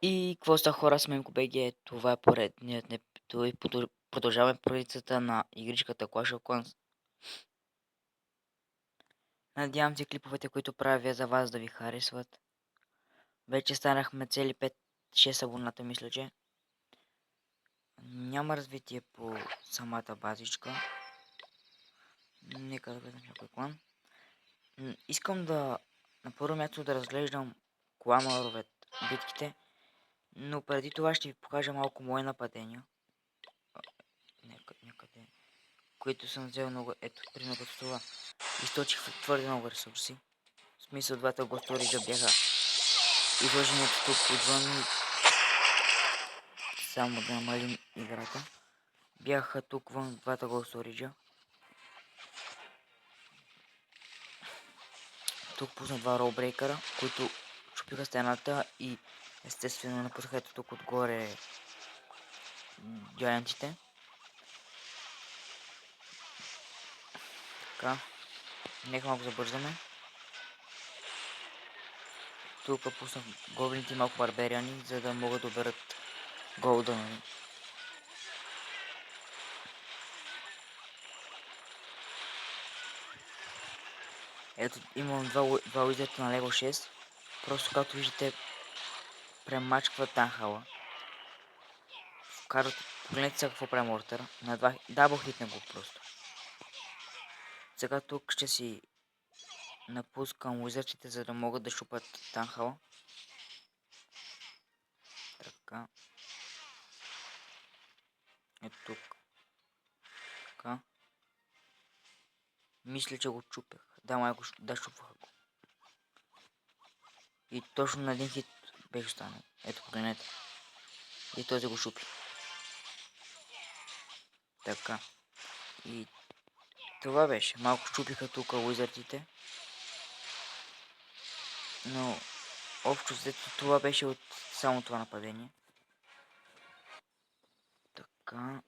И какво ста хора с Менко БГ? Това е поредният и продължаваме поредицата на игричката Clash of Clans. Надявам се клиповете, които правя за вас да ви харесват. Вече станахме цели 5-6 абоната, мисля, че. Няма развитие по самата базичка. Нека да гледам някой клан. Искам да на първо място да разглеждам кланове битките, но преди това ще ви покажа малко мои нападения. Някъде, които съм взел много, ето, примерно като това. Източих твърде много ресурси. В смисъл двата госториджа бяха изложени тук отвън, само да намалим играта. Бяха тук вън двата госториджа. Тук пусна два ролбрейкъра, които чупиха стената и естествено напуснаха ето тук отгоре гигантите. Така, нека малко забързаме. Тук пуснах гоблините и малко барбериани, за да могат да оберат голдън. Ето имам два уизерта на лево 6. Просто както виждате премачкват танхала. Вкарат, погледнете сега какво прави мортера. На два дабл хитна го просто. Сега тук ще си напускам уизертите, за да могат да шупат танхала. Така. Ето тук. Така. Мисля, че го чупех. Да, майко, да, шупваха го. И точно на един хит беше останал. Ето, погледнете. И този го шупи. Така. И това беше. Малко щупиха тук уизъртите. Но общо взето това беше от само това нападение. Така.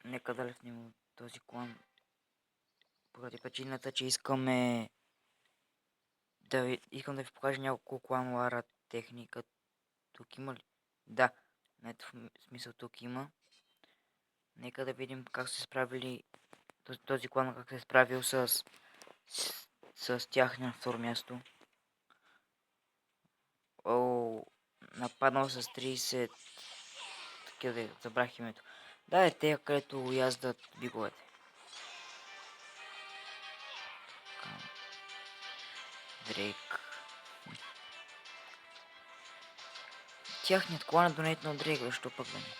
Нека да лефнем този клан. Поради причината, че искам да ви покажа няколко клан техника. Тук има ли? Да. Ето в смисъл тук има. Нека да видим как се справили този клан, как се е справил с тях на второ място. О, нападнал с 30. Такива, забрах името. Да, е те, където яздат биговете. Дрейк. Тяхният клан е донейтнал Дрейк, защо пък да не?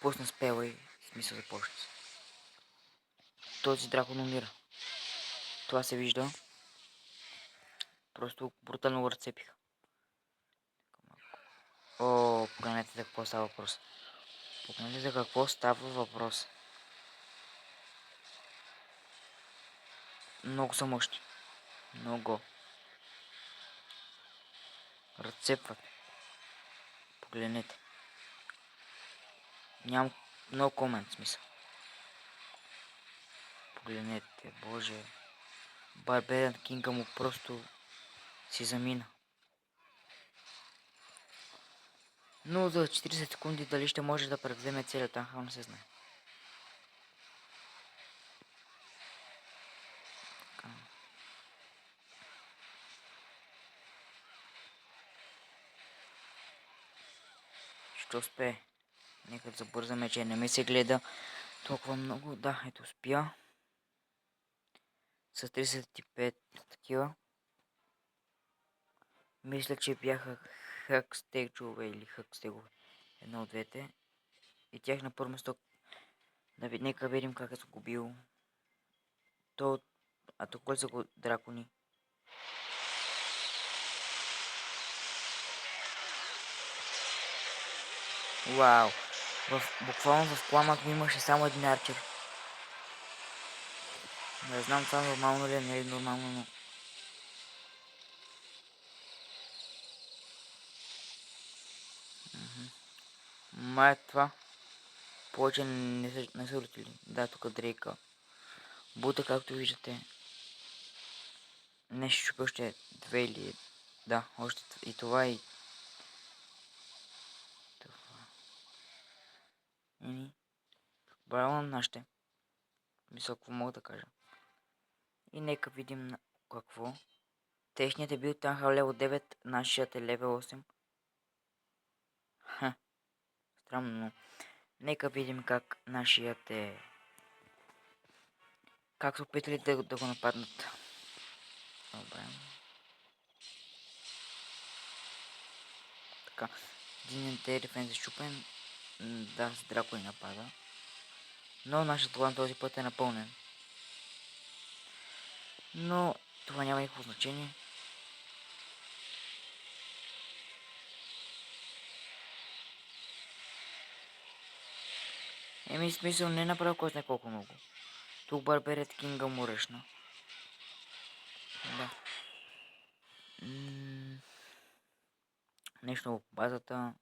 Пусна спела и смисъл започна. Този дракон умира. Това се вижда. Просто брутално го разцепиха. О, погледнете за какво става въпрос. Погледнете за какво става въпрос. Много са мощни. Много. Разцепват. Погледнете. Нямам много комент смисъл. Погледнете, боже. Барбериан Кинга му просто си замина. Но за 40 секунди дали ще може да превземе целият танхал, не се знае. Ще успее. Нека да забързаме, че не ми се гледа толкова много. Да, ето успя. С 35 такива. Мисля, че бяха хакстегове или хакстегове. Едно от двете. И тях на първо место. Нека видим как е загубил. А то кой са го дракони? Вау! Буквално в пламък ми имаше само един арчер. Не знам това нормално ли е, не е нормално, но... Май това. Повече не са летили. Да, тук Дрейка. Бута, както виждате. Нещо ще още две или... Да, още и това и... Това. Браво на нашите. Мисля, какво мога да кажа. И нека видим какво. Техният е бил Танхал левел 9, нашият е левел 8. Ха, странно, но... Нека видим как нашият е... Как са опитали да го нападнат. Добре. Така. Един дефенс е щупен. Да, с Драко ни напада. Но нашият план този път е напълнен. Но това няма никакво значение. Смисъл не е направил кой знае колко много. Тук Барберет Кинга му ръшна. Да. Нещо по базата.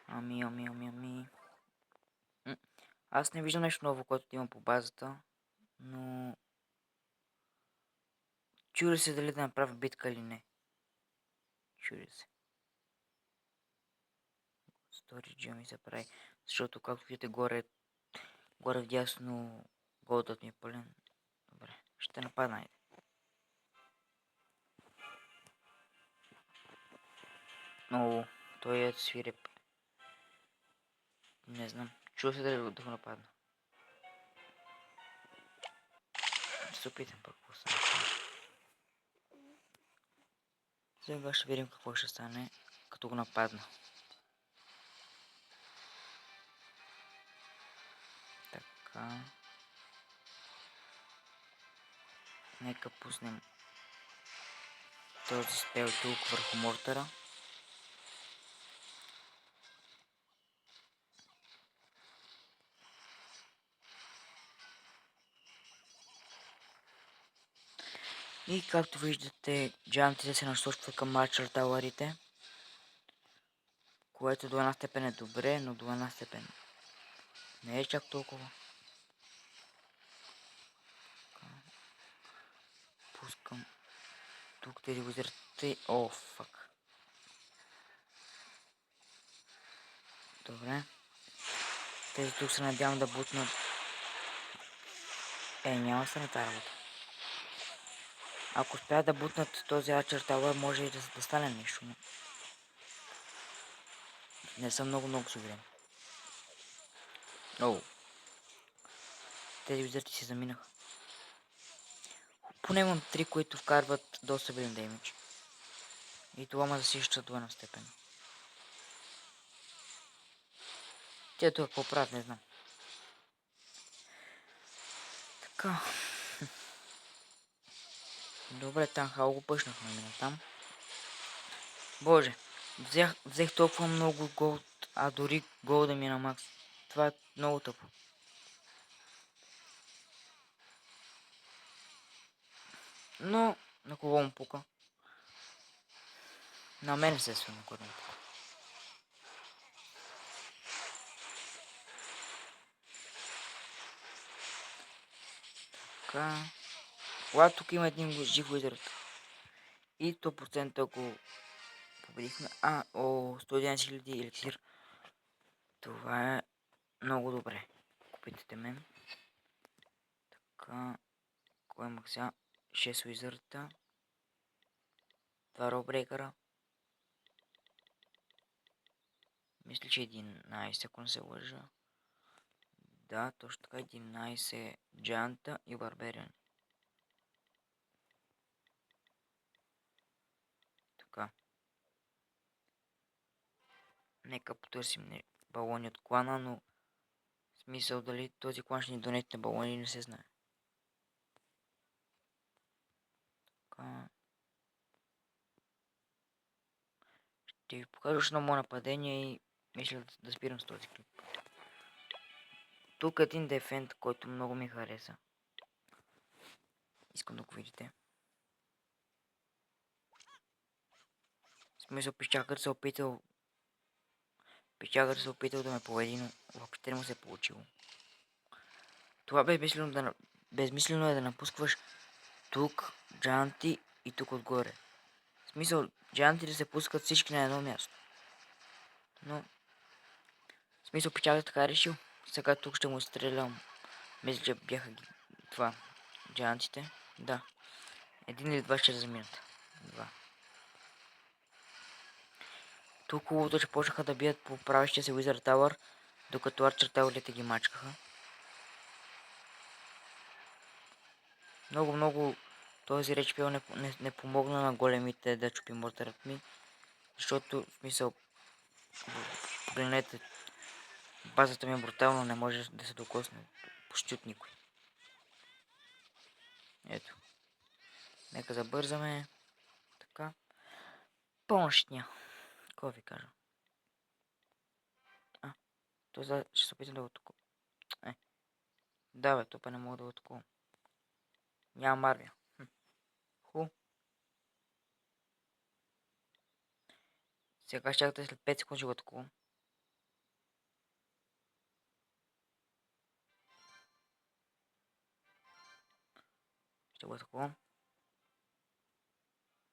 Ами. Аз не виждам нещо ново, което има по базата. Но... Чуди се дали да направя битка или не. Чуди се. Storage ми се прави. Защото както видите горе вдясно голдът ми е пълен. Добре, ще нападна. Много. Той е свиреп. Не знам. Чува се да го нападна. Ще се опитам пък какво стане. Сега ще видим какво ще стане, като го нападна. Така. Нека пуснем този спел тук върху мортера. И както виждате, джантите се насочват към Archer Tower-ите, което до една степен е добре, но до една степен не е чак толкова. Пускам тук тези визирите. О, фак. Добре. Тези тук се надявам да бутнат. Няма се на тази работа. Ако успеят да бутнат този Archer Tower, може и да стане нещо, но... Не съм много сигурен. Оу. Тези визирти си заминаха. Поне имам 3, които вкарват доста билен деймидж. И това ме засища до една степен. Те тук какво правят, не знам. Така. Добре, Танхал го пъшнахме мина там. Боже, взех толкова много голд, а дори голда ми на макс. Това е много тъпо. Но, на кого му пука? На мен се на кого му пука. Така. Когато тук има един жив уизърд. И 100% го победихме. 111 000 еликсир. Това е много добре. Купите мен. Така. Кой имах сега? 6 уизърта. 2 ролбрейкъра. Мисля, че 11, ако не се лъжа. Да, точно така, 11 джанта и барбериан. Така. Нека потърсим балони от клана, но в смисъл дали този клан ще ни донете балони не се знае. Така. Ще ви покажа още на мое нападение и мисля да спирам с този клип. Тук е един дефент, който много ми хареса. Искам да го видите. В смисъл печагът се опитал да ме поведи, но въобще не му се е получило. Това безмислено е да напускаш тук джанти и тук отгоре. В смисъл, джантите се пускат всички на едно място. Но, в смисъл, печалът така решил. Сега тук ще му стрелям. Мисля, че бяха това. Джантите. Да. Един или два ще заминат. Два. Тук хубавото, че почнаха да бият по правещия се Wizard Tower, докато Archer Tower ги мачкаха. Много този реч пил не помогна на големите да чупи мортерът ми, защото в смисъл, погледнете, базата ми е брутално, не може да се докосне почти от никой. Ето. Нека забързаме. Така. Помощния. Какво ви кажа? То ще се опитам да го атакувам. Да бе, топа не мога да го атакувам. Нямам армия. Ху. Сега ще чакате след 5 секунди ще го атакувам. Ще го атакувам.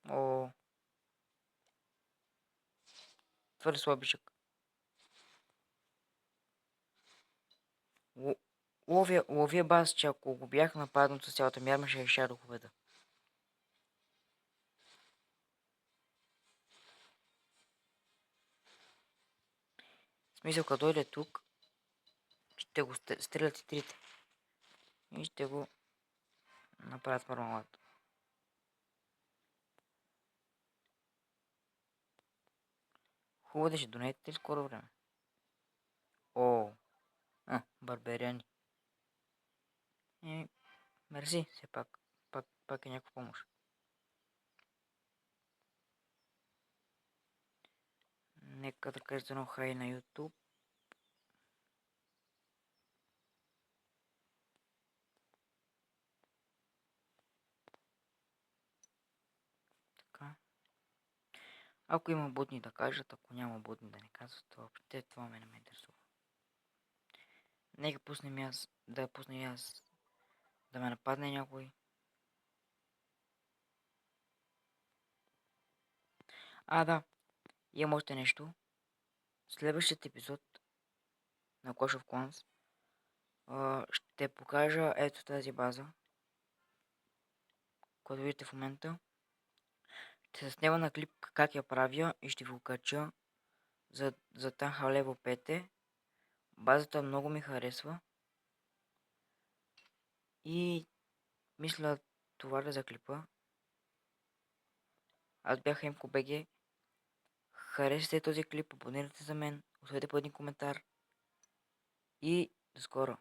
О. Твърде слабичък. Ловя баз, че ако го бях нападнал с цялата ми армия, ще реша да го победа. В смисъл, като дойде тук, ще го стрелят и трите. И ще го направят мармалад. Хубаво да ще донетите ли скоро време? О, барбериани. Мерси, все пак. Пак е някаква помощ. Нека да кажете едно хай на YouTube. Така. Ако има будни да кажат, ако няма будни да не казват, това въобще това ме не ме интересува. Нека пуснем аз, да пусна аз, да ме нападне някой. Да, имам още нещо. Следващият епизод на Clash of Clans ще покажа ето тази база, която видите в момента. Ще се снима на клип как я правя и ще ви го кача за Танха Level 5. Базата много ми харесва. И мисля това да за клипа. Аз бях MKBG. Харесайте този клип, абонирайте за мен, оставете по един коментар и до скоро.